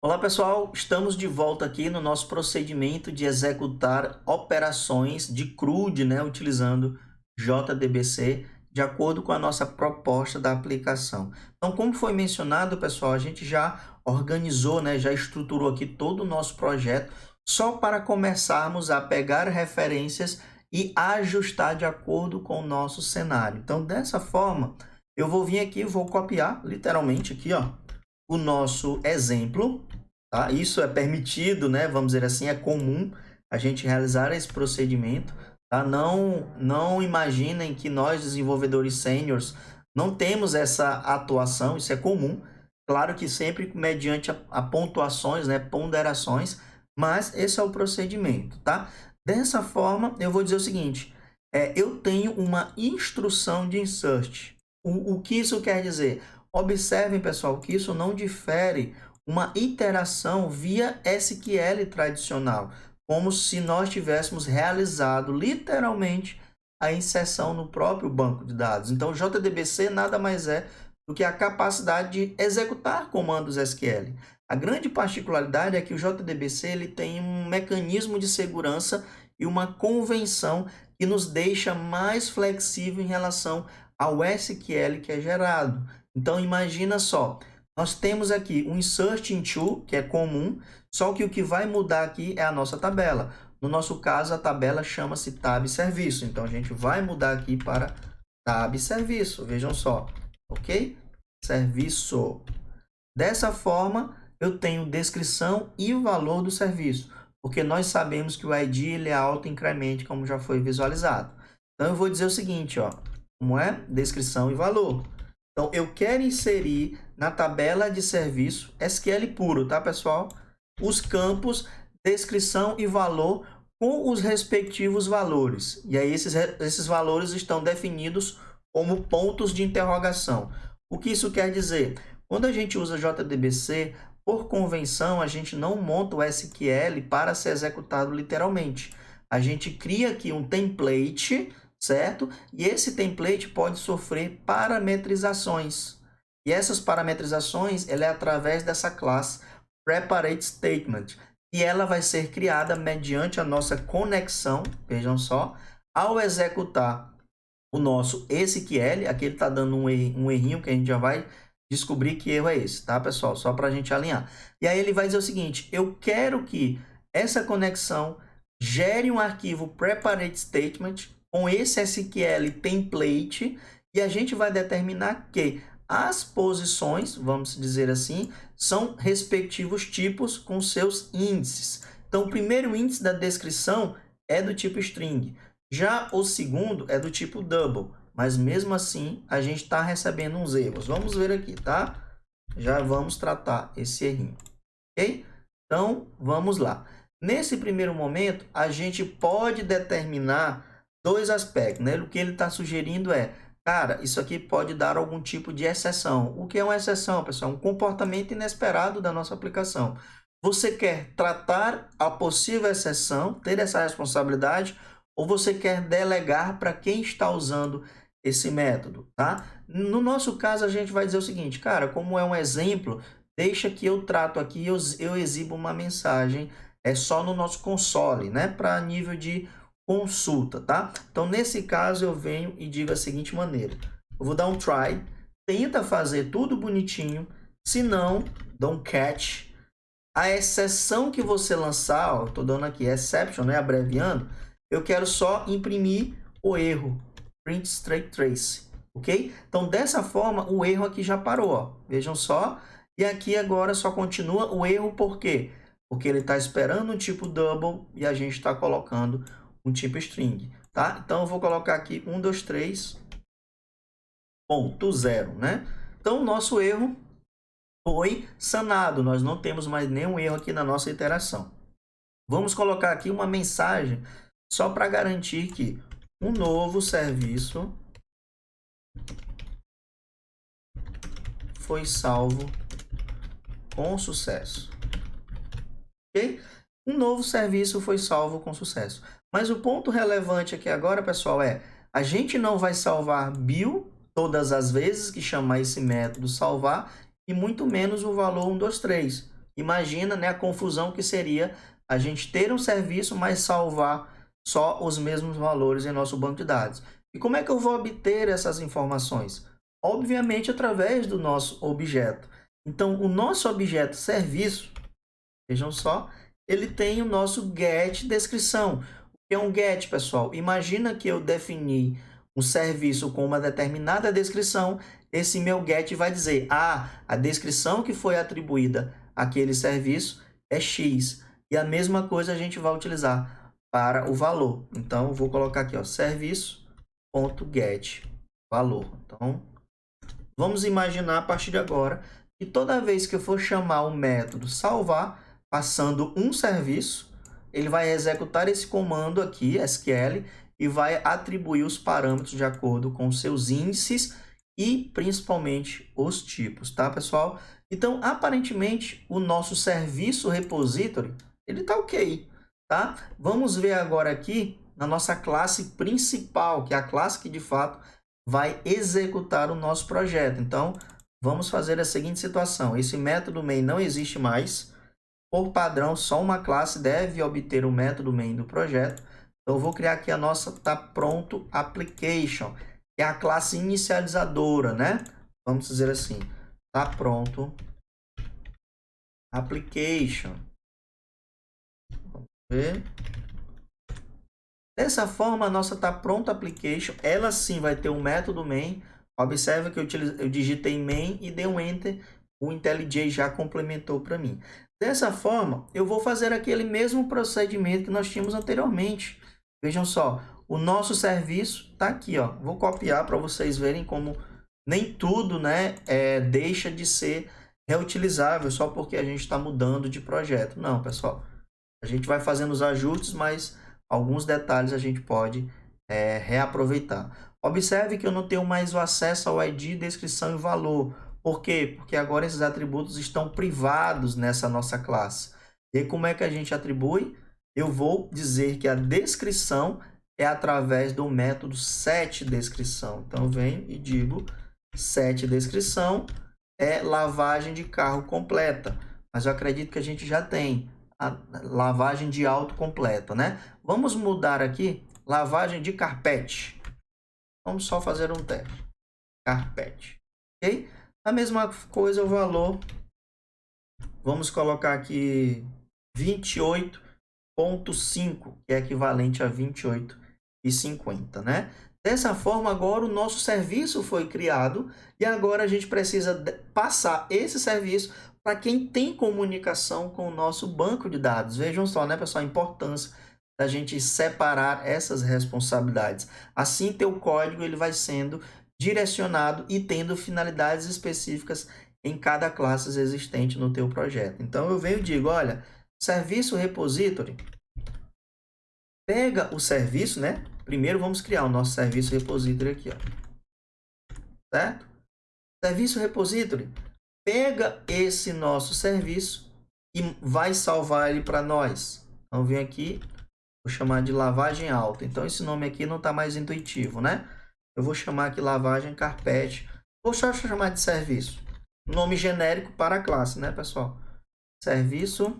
Olá pessoal, estamos de volta aqui no nosso procedimento de executar operações de CRUD, utilizando JDBC, de acordo com a nossa proposta da aplicação. Então, como foi mencionado, pessoal, a gente já organizou, já estruturou aqui todo o nosso projeto, só para começarmos a pegar referências e ajustar de acordo com o nosso cenário. Então, dessa forma, eu vou vir aqui, vou copiar literalmente aqui, ó, o nosso exemplo, tá? Isso é permitido, vamos dizer assim, é comum a gente realizar esse procedimento, tá? Não imaginem que nós, desenvolvedores sêniores, não temos essa atuação, isso é comum. Claro que sempre mediante a pontuações, ponderações, mas esse é o procedimento, tá? Dessa forma, eu vou dizer o seguinte, eu tenho uma instrução de insert. O que isso quer dizer? Observem, pessoal, que isso não difere uma iteração via SQL tradicional, como se nós tivéssemos realizado literalmente a inserção no próprio banco de dados. Então, o JDBC nada mais é do que a capacidade de executar comandos SQL. A grande particularidade é que o JDBC ele tem um mecanismo de segurança e uma convenção que nos deixa mais flexível em relação ao SQL que é gerado. Então, imagina só, nós temos aqui um insert into, que é comum, só que o que vai mudar aqui é a nossa tabela. No nosso caso, a tabela chama-se tab serviço. Então, a gente vai mudar aqui para tab serviço. Vejam só, ok? Serviço. Dessa forma, eu tenho descrição e o valor do serviço, porque nós sabemos que o ID ele é auto-increment, como já foi visualizado. Então, eu vou dizer o seguinte, ó, como é? Descrição e valor. Então, eu quero inserir na tabela de serviço, SQL puro, tá, pessoal? Os campos, descrição e valor com os respectivos valores. E aí, esses valores estão definidos como pontos de interrogação. O que isso quer dizer? Quando a gente usa JDBC, por convenção, a gente não monta o SQL para ser executado literalmente. A gente cria aqui um template, certo? E esse template pode sofrer parametrizações. E essas parametrizações, ela é através dessa classe Preparate Statement. E ela vai ser criada mediante a nossa conexão, vejam só, ao executar o nosso SQL, aqui ele está dando um errinho que a gente já vai descobrir que erro é esse, tá, pessoal? Só para a gente alinhar. E aí ele vai dizer o seguinte, eu quero que essa conexão gere um arquivo Preparate Statement com esse SQL template e a gente vai determinar que as posições, vamos dizer assim, são respectivos tipos com seus índices. Então, o primeiro índice da descrição é do tipo string. Já o segundo é do tipo double, mas mesmo assim a gente está recebendo uns erros. Vamos ver aqui, tá? Já vamos tratar esse errinho, ok? Então, vamos lá. Nesse primeiro momento, a gente pode determinar dois aspectos, né? O que ele está sugerindo é, cara, isso aqui pode dar algum tipo de exceção. O que é uma exceção, pessoal? Um comportamento inesperado da nossa aplicação. Você quer tratar a possível exceção, ter essa responsabilidade, ou você quer delegar para quem está usando esse método, tá? No nosso caso, a gente vai dizer o seguinte, cara, como é um exemplo, deixa que eu trato aqui, eu exibo uma mensagem, é só no nosso console, para nível de consulta, tá? Então, nesse caso, eu venho e digo da seguinte maneira, eu vou dar um try, tenta fazer tudo bonitinho, se não, dá um catch, a exceção que você lançar, ó, eu tô dando aqui exception, abreviando, eu quero só imprimir o erro, print straight trace, ok? Então, dessa forma, o erro aqui já parou, ó. Vejam só. E aqui agora só continua o erro, por quê? Porque ele está esperando um tipo double e a gente está colocando um tipo string, tá? Então, eu vou colocar aqui 123.0, né? Então, o nosso erro foi sanado. Nós não temos mais nenhum erro aqui na nossa iteração. Vamos colocar aqui uma mensagem só para garantir que um novo serviço foi salvo com sucesso. Ok? Um novo serviço foi salvo com sucesso. Mas o ponto relevante aqui agora, pessoal, é a gente não vai salvar bill todas as vezes que chamar esse método salvar e muito menos o valor 123. Imagina, né, a confusão que seria a gente ter um serviço, mas salvar só os mesmos valores em nosso banco de dados. E como é que eu vou obter essas informações? Obviamente através do nosso objeto. Então, o nosso objeto serviço, vejam só, ele tem o nosso get descrição. O que é um get, pessoal? Imagina que eu defini um serviço com uma determinada descrição, esse meu get vai dizer, a descrição que foi atribuída àquele serviço é X. E a mesma coisa a gente vai utilizar para o valor. Então, eu vou colocar aqui, ó, serviço.get valor. Então, vamos imaginar a partir de agora que toda vez que eu for chamar o método salvar, passando um serviço, ele vai executar esse comando aqui, SQL, e vai atribuir os parâmetros de acordo com seus índices e principalmente os tipos, tá, pessoal? Então, aparentemente, o nosso serviço repository, ele tá ok, tá? Vamos ver agora aqui na nossa classe principal, que é a classe que de fato vai executar o nosso projeto. Então, vamos fazer a seguinte situação. Esse método main não existe mais. Por padrão, só uma classe deve obter o método main do projeto. Então, eu vou criar aqui a nossa tá pronto application, que é a classe inicializadora, né? Vamos dizer assim, tá pronto application. Vamos ver. Dessa forma, a nossa tá pronto application, ela sim vai ter um método main. Observe que eu digitei main e dei um enter, o IntelliJ já complementou para mim. Dessa forma, eu vou fazer aquele mesmo procedimento que nós tínhamos anteriormente. Vejam só, o nosso serviço está aqui, ó. Vou copiar para vocês verem como nem tudo, né, deixa de ser reutilizável só porque a gente está mudando de projeto. Não, pessoal. A gente vai fazendo os ajustes, mas alguns detalhes a gente pode reaproveitar. Observe que eu não tenho mais o acesso ao ID, descrição e valor. Por quê? Porque agora esses atributos estão privados nessa nossa classe. E como é que a gente atribui? Eu vou dizer que a descrição é através do método setDescrição. Então, eu venho e digo setDescrição é lavagem de carro completa. Mas eu acredito que a gente já tem a lavagem de auto completa, né? Vamos mudar aqui, lavagem de carpete. Vamos só fazer um teste. Carpete, ok? A mesma coisa o valor. Vamos colocar aqui 28,5, que é equivalente a 28,50, né? Dessa forma, agora o nosso serviço foi criado e agora a gente precisa passar esse serviço para quem tem comunicação com o nosso banco de dados. Vejam só, né, pessoal, a importância da gente separar essas responsabilidades. Assim, teu código ele vai sendo direcionado e tendo finalidades específicas em cada classe existente no teu projeto. Então, eu venho e digo, olha, serviço repository, pega o serviço, né? Primeiro, vamos criar o nosso serviço repository aqui, ó. Certo? Serviço repository, pega esse nosso serviço e vai salvar ele para nós. Então, vem aqui, vou chamar de lavagem alta. Então, esse nome aqui não está mais intuitivo, né? Eu vou chamar aqui lavagem carpete. Vou só chamar de serviço. Nome genérico para a classe, né, pessoal? Serviço,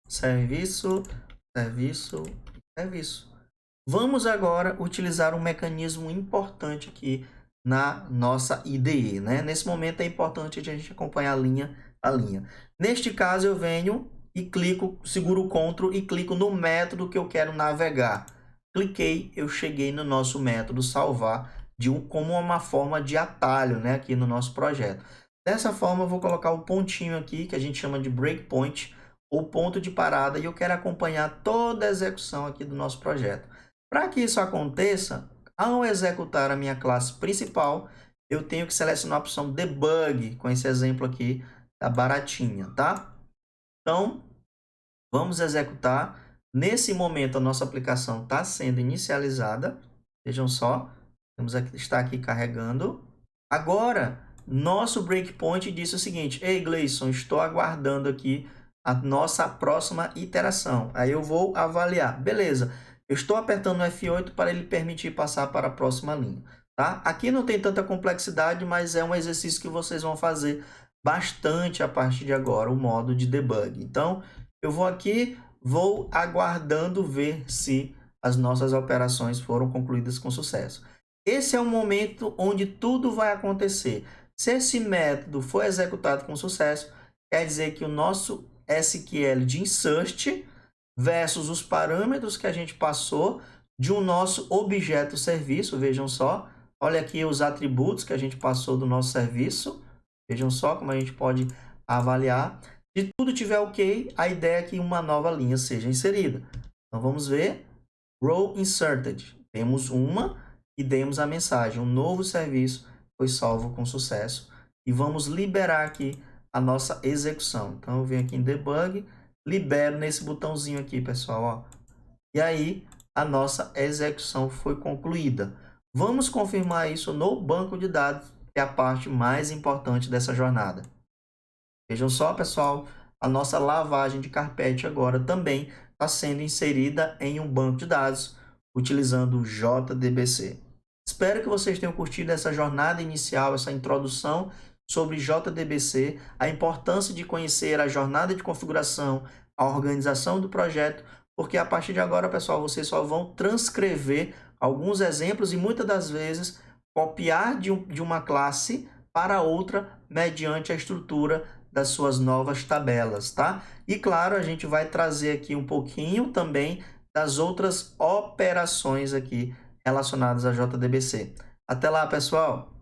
serviço, serviço, serviço. Vamos agora utilizar um mecanismo importante aqui na nossa IDE, né? Nesse momento é importante a gente acompanhar a linha a linha. Neste caso, eu venho e clico, seguro o Ctrl e clico no método que eu quero navegar. Cliquei, eu cheguei no nosso método salvar como uma forma de atalho, né, aqui no nosso projeto. Dessa forma, eu vou colocar o pontinho aqui, que a gente chama de breakpoint, ou ponto de parada, e eu quero acompanhar toda a execução aqui do nosso projeto. Para que isso aconteça, ao executar a minha classe principal, eu tenho que selecionar a opção Debug, com esse exemplo aqui da baratinha, tá? Então, vamos executar. Nesse momento, a nossa aplicação está sendo inicializada. Vejam só, está aqui carregando. Agora, nosso breakpoint disse o seguinte: ei, Gleison, estou aguardando aqui a nossa próxima iteração. Aí eu vou avaliar. Beleza, eu estou apertando o F8 para ele permitir passar para a próxima linha. Tá? Aqui não tem tanta complexidade, mas é um exercício que vocês vão fazer bastante a partir de agora o modo de debug. Então, eu vou aqui, vou aguardando ver se as nossas operações foram concluídas com sucesso. Esse é o momento onde tudo vai acontecer. Se esse método for executado com sucesso, quer dizer que o nosso SQL de insert versus os parâmetros que a gente passou de um nosso objeto serviço, vejam só, olha aqui os atributos que a gente passou do nosso serviço, vejam só como a gente pode avaliar. Se tudo tiver ok, a ideia é que uma nova linha seja inserida. Então vamos ver, row inserted, temos uma e demos a mensagem, um novo serviço foi salvo com sucesso. E vamos liberar aqui a nossa execução. Então eu venho aqui em debug, libero nesse botãozinho aqui, pessoal, ó. E aí a nossa execução foi concluída. Vamos confirmar isso no banco de dados, que é a parte mais importante dessa jornada. Vejam só, pessoal, a nossa lavagem de carpete agora também está sendo inserida em um banco de dados utilizando o JDBC. Espero que vocês tenham curtido essa jornada inicial, essa introdução sobre JDBC, a importância de conhecer a jornada de configuração, a organização do projeto, porque a partir de agora, pessoal, vocês só vão transcrever alguns exemplos e muitas das vezes copiar de uma classe para outra mediante a estrutura das suas novas tabelas, tá? E claro, a gente vai trazer aqui um pouquinho também das outras operações aqui relacionadas a JDBC. Até lá, pessoal!